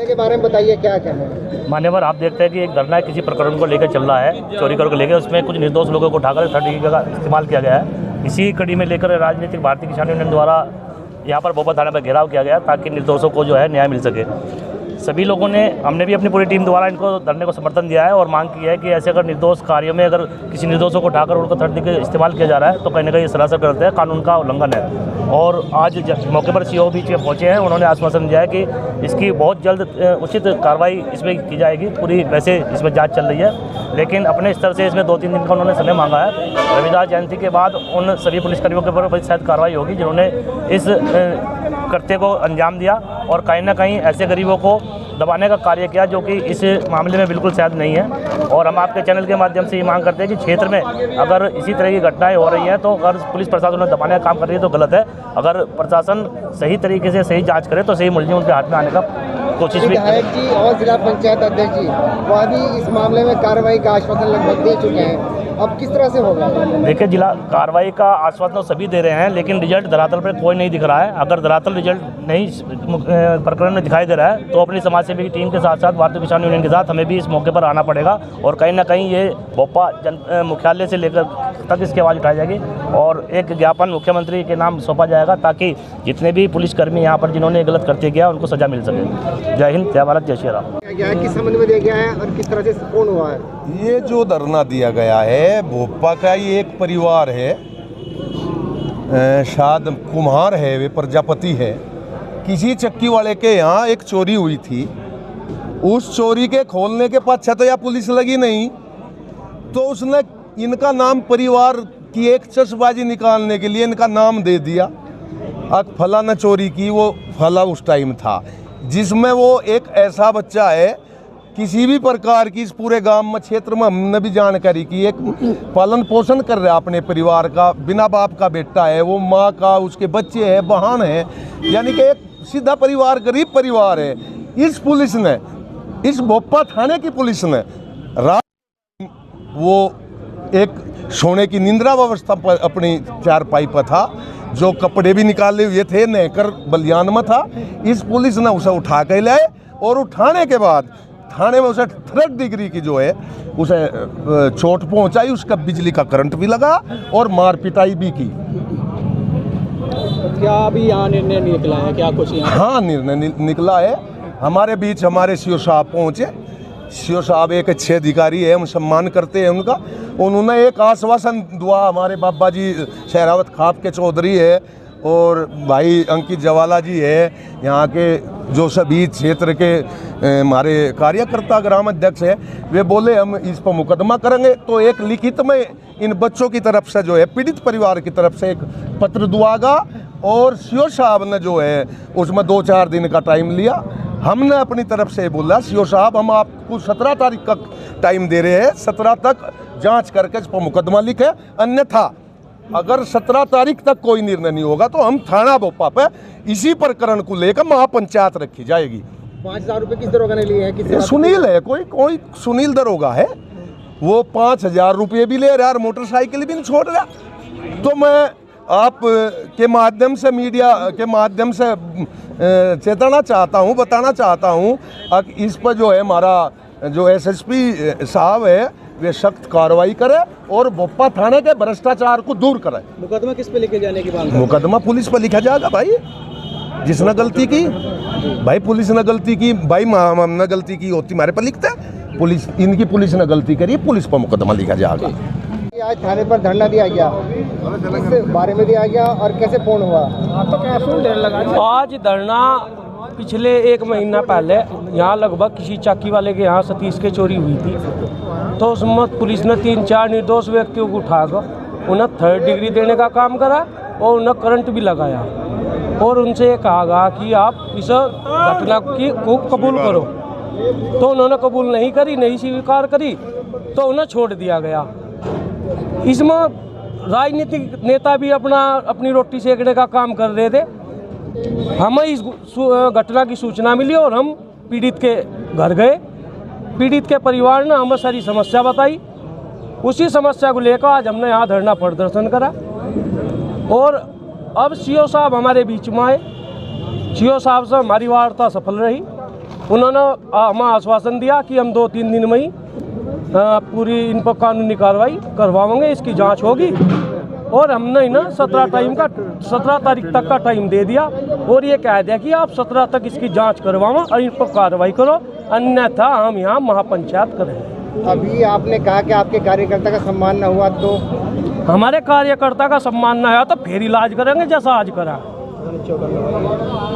के बारे में बताइए, क्या कहना है? मान्यवर, आप देखते हैं कि एक धरना किसी प्रकरण को लेकर चल रहा है, चोरी को लेकर। उसमें कुछ निर्दोष लोगों को उठाकर थर्ड डिग्री का इस्तेमाल किया गया है। इसी कड़ी में लेकर राजनीतिक भारतीय किसान यूनियन द्वारा यहाँ पर भोपाल थाने पर घेराव किया गया ताकि निर्दोषों को जो है न्याय मिल सके। सभी लोगों ने, हमने भी अपनी पूरी टीम द्वारा इनको धरने को समर्थन दिया है और मांग की है कि ऐसे अगर निर्दोष कार्यों में अगर किसी निर्दोषों को उठाकर उनको थर्ड डिग्री इस्तेमाल किया जा रहा है तो कहीं ना कहीं सरासर गलत है, कानून का उल्लंघन है। और आज मौके पर सीओ बीच में पहुंचे हैं, उन्होंने आश्वासन दिया है कि इसकी बहुत जल्द उचित कार्रवाई इसमें की जाएगी। पूरी वैसे इसमें जांच चल रही है, लेकिन अपने स्तर से इसमें 2-3 दिन का उन्होंने समय मांगा है। रविदास जयंती के बाद उन सभी पुलिसकर्मियों के ऊपर शायद कार्रवाई होगी जिन्होंने इस कृत्य को अंजाम दिया और कहीं ना कहीं ऐसे गरीबों को दबाने का कार्य किया जो कि इस मामले में बिल्कुल शायद नहीं है। और हम आपके चैनल के माध्यम से ये मांग करते हैं कि क्षेत्र में अगर इसी तरह की घटनाएं हो रही हैं तो अगर पुलिस प्रशासन उन्हें दबाने का काम कर रही है तो गलत है। अगर प्रशासन सही तरीके से सही जांच करे तो सही मुलजिम उनके हाथ में आने का कोशिश भी। विधायक जी और जिला पंचायत अध्यक्ष जी वह भी इस मामले में कार्रवाई का आश्वासन लगभग दे चुके हैं, अब किस तरह से होगा? देखिए, जिला कार्रवाई का आश्वासन सभी दे रहे हैं, लेकिन रिजल्ट धरातल पर कोई नहीं दिख रहा है। अगर धरातल रिजल्ट नहीं प्रकरण में दिखाई दे रहा है तो अपनी समाज सेवी की टीम के साथ साथ भारतीय किसान यूनियन के साथ हमें भी इस मौके पर आना पड़ेगा और कहीं ना कहीं ये भोपाल मुख्यालय से लेकर तक इसकी आवाज़ उठाई जाएगी और एक ज्ञापन मुख्यमंत्री के नाम सौंपा जाएगा ताकि जितने भी पुलिसकर्मी यहाँ पर जिन्होंने गलत कृत्य किया उनको सजा मिल सके। जय हिंद, जय भारत, जय श्री राम। किस संबंध में दिया गया है और किस तरह से पूर्ण हुआ है? ये जो धरना दिया गया है, भोपा का ये एक परिवार है, शायद कुम्हार है, वे प्रजापति है। किसी चक्की वाले के यहाँ एक चोरी हुई थी, उस चोरी के खोलने के बाद छतया पुलिस लगी नहीं तो उसने इनका नाम, परिवार की एक चशबाजी निकालने के लिए इनका नाम दे दिया। अब फला ने चोरी की, वो फला उस टाइम था, जिसमें वो एक ऐसा बच्चा है किसी भी प्रकार की इस पूरे गांव में, क्षेत्र में हमने भी जानकारी की, एक पालन पोषण कर रहा है अपने परिवार का, बिना बाप का बेटा है, वो माँ का, उसके बच्चे हैं, बहन है, यानी कि एक सीधा परिवार, गरीब परिवार है। इस पुलिस ने, इस भोपा थाने की पुलिस ने वो एक सोने की निंद्रा अवस्था पर अपनी चारपाई पर था, जो कपड़े भी निकाले हुए थे, नहकर बलियान में था। इस पुलिस ने उसे उठा के लाए और उठाने के बाद थाने में उसे थर्ड डिग्री की जो है उसे चोट पहुंचाई, उसका बिजली का करंट भी लगा और मार पिटाई भी की। क्या अभी यहाँ निर्णय निकला है? क्या कुछ यहाँ? हाँ, निर्णय निकला है। हमारे बीच हमारे सीओ साहब पहुँचे। सीओ साहब एक अच्छे अधिकारी है, हम सम्मान करते हैं उनका। उन्होंने एक आश्वासन दिया, हमारे बाबा जी शहरावत खाप के चौधरी है और भाई अंकित जवाला जी है, यहाँ के जो सभी क्षेत्र के हमारे कार्यकर्ता ग्राम अध्यक्ष है, वे बोले हम इस पर मुकदमा करेंगे। तो एक लिखित में इन बच्चों की तरफ से जो है, पीड़ित परिवार की तरफ से एक पत्र दुआगा और सीओ साहब ने जो है उसमें 2-4 दिन का टाइम लिया। हमने अपनी तरफ से बोला, सीओ साहब हम आपको 17 तारीख का टाइम दे रहे हैं, 17 तक जांच करके इस पर मुकदमा लिखे, अन्यथा अगर 17 तारीख तक कोई निर्णय नहीं होगा तो हम थाना भोपा पे इसी प्रकरण को लेकर महापंचायत रखी जाएगी। 5,000 रुपये किस दरोगा ने लिए हैं? सुनील है, कोई सुनील दरोगा है, वो 5,000 रुपये भी ले रहा है और मोटरसाइकिल भी नहीं छोड़ रहा। तो मैं आप के माध्यम से, मीडिया के माध्यम से चेताना चाहता हूँ, बताना चाहता हूँ इस पर जो है हमारा जो एसएसपी साहब है वे सख्त कार्रवाई करे और भोपा थाने के भ्रष्टाचार को दूर करे। मुकदमा किस पे लिखे जाने की बात? मुकदमा पुलिस पर लिखा जाएगा भाई, जिसने गलती की, भाई पुलिस ने गलती की, भाई हमने गलती की होती हमारे पर लिखते हैं, पुलिस, इनकी पुलिस ने गलती करी, पुलिस पर मुकदमा लिखा जाएगा। आज थाने पर धरना दिया गया, किस बारे में दिया गया और कैसे पूर्ण हुआ? आज धरना पिछले 1 महीना पहले यहाँ लगभग किसी चाकी वाले के यहाँ सतीश के चोरी हुई थी, तो उसमें पुलिस ने 3-4 निर्दोष व्यक्तियों को उठाकर उन्हें थर्ड डिग्री देने का काम करा और उन्हें करंट भी लगाया और उनसे ये कहा गया कि आप इस घटना को कबूल करो। तो उन्होंने कबूल नहीं करी, नहीं स्वीकार करी, तो उन्हें छोड़ दिया गया। इसमें राजनीतिक नेता भी अपनी रोटी सेकने का काम कर रहे थे। हमें इस घटना की सूचना मिली और हम पीड़ित के घर गए। पीड़ित के परिवार ने हमें सारी समस्या बताई, उसी समस्या को लेकर आज हमने यहाँ धरना प्रदर्शन करा और अब सीओ साहब हमारे बीच में आए। सीओ साहब से हमारी वार्ता सफल रही उन्होंने हमें आश्वासन दिया कि हम 2-3 दिन में ही पूरी इन पर कानूनी कार्रवाई करवाएंगे, इसकी जांच होगी। और हमने ना 17 तारीख तक का टाइम दे दिया और ये कह दिया कि आप 17 तक इसकी जांच करवाओ और इन पर कार्रवाई करो, अन्यथा हम यहाँ महापंचायत करेंगे। अभी आपने कहा कि आपके कार्यकर्ता का सम्मान न हुआ तो हमारे कार्यकर्ता का सम्मान न आया तो फिर इलाज करेंगे जैसा आज करा।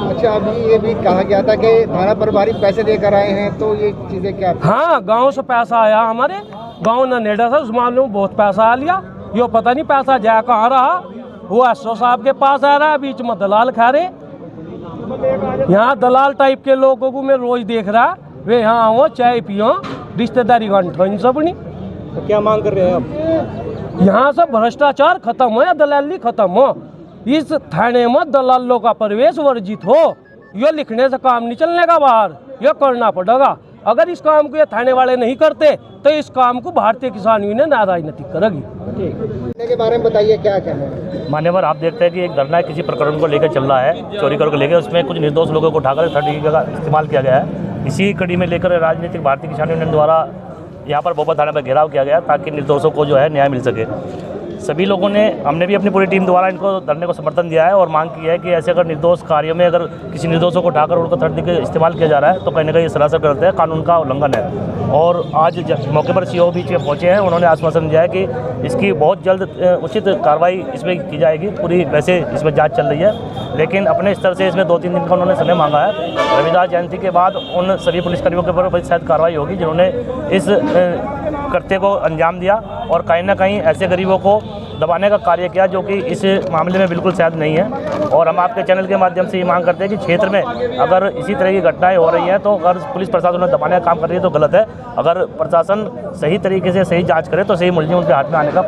अच्छा, अभी ये भी कहा गया था कि थाना प्रभारी पैसे देकर आए हैं, तो ये चीज़ें क्या? हाँ, गांव से पैसा आया, हमारे गांव ननेड़ा से, उस मामले में बहुत पैसा आ लिया। यो पता नहीं पैसा जाया कहाँ रहा। वो एसओ साहब के पास आ रहा है, बीच में दलाल खा रहे। यहाँ दलाल टाइप के लोगों को मैं रोज देख रहा, वे यहाँ आओ चाय पियो, रिश्तेदारी गंठ इन सब नहीं। तो क्या मांग कर रहे हैं आप? यहाँ से भ्रष्टाचार खत्म हो या दलाली खत्म हो। इस थाने में दलालों का प्रवेश वर्जित हो। यो लिखने से काम नहीं चलने का बाहर, यो करना पड़ेगा। अगर इस काम को ये थाने वाले नहीं करते तो इस काम को भारतीय किसान यूनियन राजनीतिक करेगी। के बारे में बताइए, क्या कहना है? मान्यवर, आप देखते हैं कि एक धरना किसी प्रकरण को लेकर चल रहा है, चोरी को लेकर। उसमें कुछ निर्दोष लोगों को उठाकर थर्ड डिग्री का इस्तेमाल किया गया है। इसी कड़ी में लेकर राजनीतिक भारतीय किसान यूनियन द्वारा यहाँ पर बोपा थाने पर घेराव किया गया ताकि निर्दोषों को जो है न्याय मिल सके। सभी लोगों ने, हमने भी अपनी पूरी टीम द्वारा इनको धरने को समर्थन दिया है और मांग की है कि ऐसे अगर निर्दोष कार्यों में अगर किसी निर्दोषों को उठाकर उनको थर्ड डिग्री इस्तेमाल किया जा रहा है तो कहीं ना कहीं सरासर करते हैं, कानून का उल्लंघन है। और आज मौके पर सीओ बीच में पहुंचे हैं, उन्होंने आश्वासन दिया है कि इसकी बहुत जल्द उचित कार्रवाई इसमें की जाएगी। पूरी वैसे इसमें जाँच चल रही है, लेकिन अपने स्तर से इसमें 2-3 दिन का उन्होंने समय मांगा है। रविदास जयंती के बाद उन सभी पुलिसकर्मियों के ऊपर शायद कार्रवाई होगी जिन्होंने इस कृत्य को अंजाम दिया और कहीं ना कहीं ऐसे गरीबों को दबाने का कार्य किया जो कि इस मामले में बिल्कुल शायद नहीं है। और हम आपके चैनल के माध्यम से ये मांग करते हैं कि क्षेत्र में अगर इसी तरह की घटनाएं हो रही हैं तो अगर पुलिस प्रशासन उन्हें दबाने का काम कर रही है तो गलत है। अगर प्रशासन सही तरीके से सही जांच करे तो सही मुलजिम उनके हाथ में आने का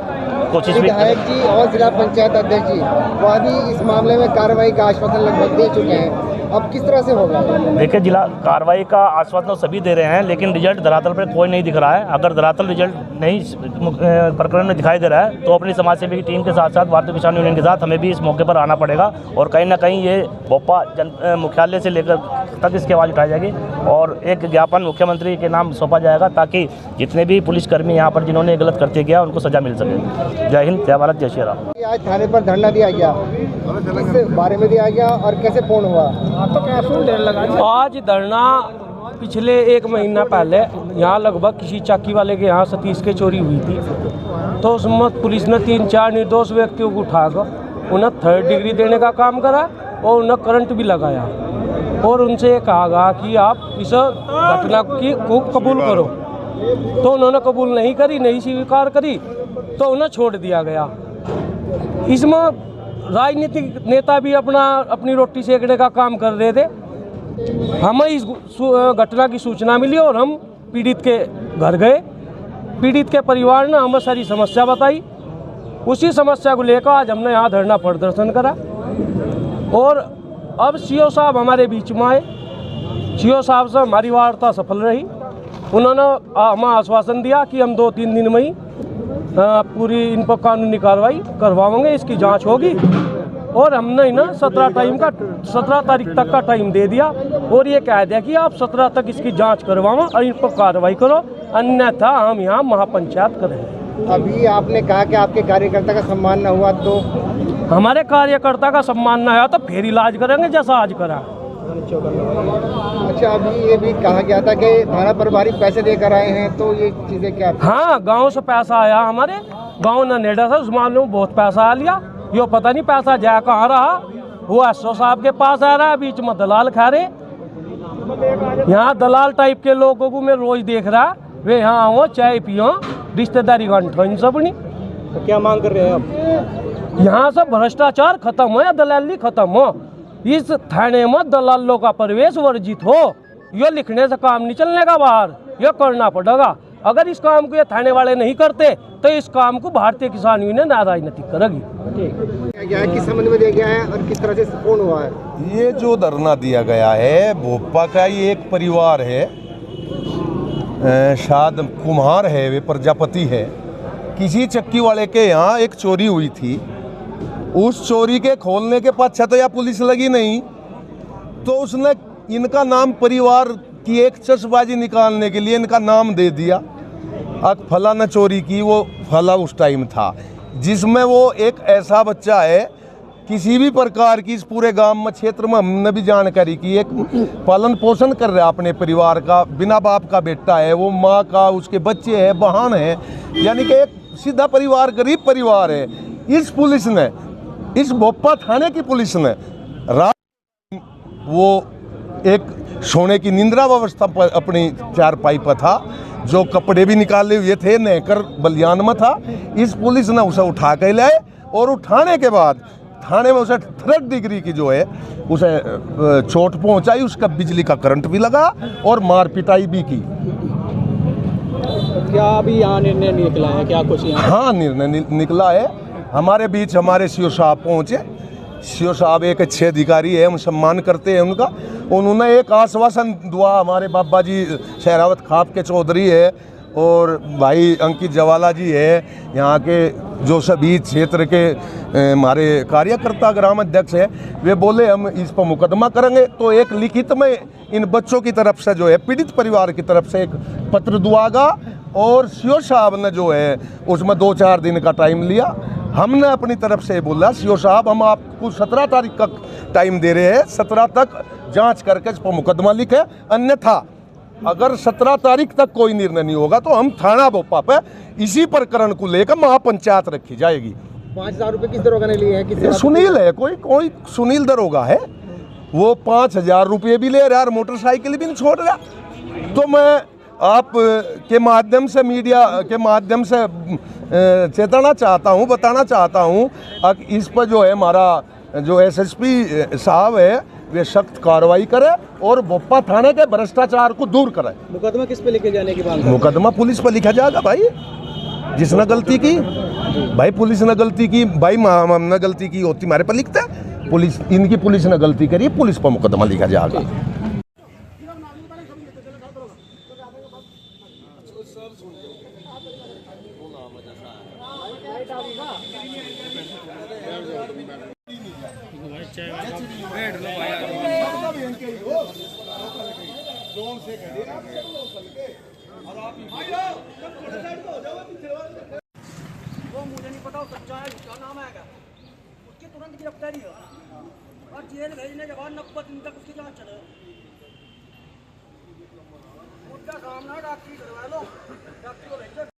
कोशिश भी। विधायक जी और जिला पंचायत अध्यक्ष जी वह भी इस मामले में कार्रवाई का आश्वासन लगभग दे चुके हैं, अब किस तरह से होगा? देखिए, जिला कार्रवाई का आश्वासन सभी दे रहे हैं, लेकिन रिजल्ट धरातल पर कोई नहीं दिख रहा है। अगर धरातल रिजल्ट नहीं प्रकरण में दिखाई दे रहा है तो अपनी समाज सेवी की टीम के साथ साथ भारतीय किसान यूनियन के साथ हमें भी इस मौके पर आना पड़ेगा और कहीं ना कहीं ये भोपा मुख्यालय से लेकर तक इसकी आवाज़ उठाई जाएगी और एक ज्ञापन मुख्यमंत्री के नाम सौंपा जाएगा ताकि जितने भी पुलिसकर्मी यहाँ पर जिन्होंने गलत कृत्य किया उनको सजा मिल सके। जय हिंद, जय भारत, जय श्री राम। आज थाने पर धरना दिया गया, किस बारे में दिया गया और कैसे पूर्ण हुआ? आज धरना पिछले 1 महीना पहले यहाँ लगभग किसी चाकी वाले के यहाँ सतीश के चोरी हुई थी, तो उसमें पुलिस ने 3-4 निर्दोष व्यक्तियों को उठाकर उन्हें थर्ड डिग्री देने का काम करा और उन्हें करंट भी लगाया और उनसे ये कहा गया कि आप इस घटना को कबूल करो। तो उन्होंने कबूल नहीं करी, नहीं स्वीकार करी, तो उन्हें छोड़ दिया गया। इसमें राजनीतिक नेता भी अपनी रोटी सेकने का काम कर रहे थे। हमें इस घटना की सूचना मिली और हम पीड़ित के घर गए। पीड़ित के परिवार ने हमें सारी समस्या बताई। उसी समस्या को लेकर आज हमने यहाँ धरना प्रदर्शन करा और अब सीओ साहब हमारे बीच में आए। सीओ साहब से हमारी वार्ता सफल रही। उन्होंने हमें आश्वासन दिया कि हम 2-3 दिन में ही पूरी इन पर कानूनी कार्रवाई करवाएंगे, इसकी जांच होगी। और हमने ना 17 तारीख तक का टाइम दे दिया और ये कह दिया कि आप 17 तक इसकी जांच करवाओ और इन पर कार्रवाई करो, अन्यथा हम यहाँ महापंचायत करेंगे। अभी आपने कहा कि आपके कार्यकर्ता का सम्मान न हुआ तो हमारे कार्यकर्ता का सम्मान न आया तो फिर इलाज करेंगे जैसा आज करा। अच्छा, अभी ये भी कहा गया था कि थाना प्रभारी पैसे देकर आए हैं, तो ये चीज़ें क्या? हाँ, गांव से पैसा आया, हमारे गांव ननेड़ा से, उस मामले में बहुत पैसा आ लिया। यो पता नहीं पैसा जाया कहाँ रहा। वो एसओ साहब के पास आ रहा है, बीच में दलाल खा रहे। यहाँ दलाल टाइप के लोगों को मैं रोज देख रहा, वे यहाँ आओ चाय पियो, रिश्तेदारी गंठ इन सब नहीं। तो क्या मांग कर रहे हैं आप? यहाँ से भ्रष्टाचार खत्म हो या दलाली खत्म हो। इस थाने में दलालों का प्रवेश वर्जित हो। यो लिखने से काम नहीं चलने का बाहर, यो करना पड़ेगा। अगर इस काम को ये थाने वाले नहीं करते तो इस काम को भारतीय किसान यूनियन राजनीतिक करेगी। किस संबंध में दिया गया है और किस तरह से पूर्ण हुआ है? ये जो धरना दिया गया है, भोपा का ही एक परिवार है, शायद कुम्हार है, वे प्रजापति है। किसी चक्की वाले के यहाँ एक चोरी हुई थी। उस चोरी के खोलने के पाछे तो या पुलिस लगी नहीं, तो उसने इनका नाम परिवार कि एक चशबाजी निकालने के लिए इनका नाम दे दिया। अब फलाना चोरी की, वो फला उस टाइम था, जिसमें वो एक ऐसा बच्चा है किसी भी प्रकार की इस पूरे गांव में क्षेत्र में हमने भी जानकारी की, एक पालन पोषण कर रहा है अपने परिवार का, बिना बाप का बेटा है, वो माँ का, उसके बच्चे हैं, बहन है, यानी कि एक सीधा परिवार, गरीब परिवार है। इस पुलिस ने, इस भोपा थाने की पुलिस ने रात वो एक सोने की निंद्रा व्यवस्था पर अपनी चारपाई पर था, जो कपड़े भी निकाले हुए थे, नहकर बलियान में था। इस पुलिस ने उसे उठा के लाए और उठाने के बाद थाने में उसे 3rd डिग्री की जो है उसे चोट पहुंचाई, उसका बिजली का करंट भी लगा और मार पिटाई भी की। क्या अभी यहाँ निर्णय निकला है, क्या कुछ यहाँ? हाँ, निर्णय निकला है। हमारे बीच हमारे सीओ साहब पहुँचे। सीओ साहब एक अच्छे अधिकारी है, हम सम्मान करते हैं उनका। उन्होंने एक आश्वासन दिया, हमारे बाबा जी शहरावत खाप के चौधरी है और भाई अंकित जवाला जी है, यहाँ के जो सभी क्षेत्र के हमारे कार्यकर्ता ग्राम अध्यक्ष है, वे बोले हम इस पर मुकदमा करेंगे। तो एक लिखित में इन बच्चों की तरफ से जो है, पीड़ित परिवार की तरफ से एक पत्र दुआगा और सीओ साहब ने जो है उसमें 2-4 दिन का टाइम लिया। हमने अपनी तरफ से बोला, सीओ साहब हम आपको 17 तारीख का टाइम दे रहे हैं, 17 तक जांच करके इस पर मुकदमा लिखे, अन्यथा अगर 17 तारीख तक कोई निर्णय नहीं होगा तो हम थाना भोपा पे इसी प्रकरण को लेकर महापंचायत रखी जाएगी। 5,000 रुपये किस दरोगा ने लिए हैं? ये सुनील है, कोई सुनील दरोगा है, वो 5,000 रुपये भी ले रहा है और मोटरसाइकिल भी नहीं छोड़ रहा। तो मैं आप के माध्यम से, मीडिया के माध्यम से चेताना चाहता हूँ, बताना चाहता हूँ, इस पर जो है हमारा जो एसएसपी साहब है वे सख्त कार्रवाई करे और भोपा थाने के भ्रष्टाचार को दूर करे। मुकदमा किस पे लेके जाने की बात? मुकदमा पुलिस पर लिखा जाएगा भाई, जिसने गलती की, भाई पुलिस ने गलती की, भाई हमने गलती की होती हमारे पर लिखते हैं, पुलिस, इनकी पुलिस ने गलती करी, पुलिस पर मुकदमा लिखा जाएगा। वो मुझे नहीं पता सच्चा है, क्या नाम है, उसकी तुरंत गिरफ्तारी हो और जेल भेजने के बाद 90 दिन तक उसकी जांच चले। उसका सामना डॉक्टरी करवा लो, डॉक्टरी को भेजो।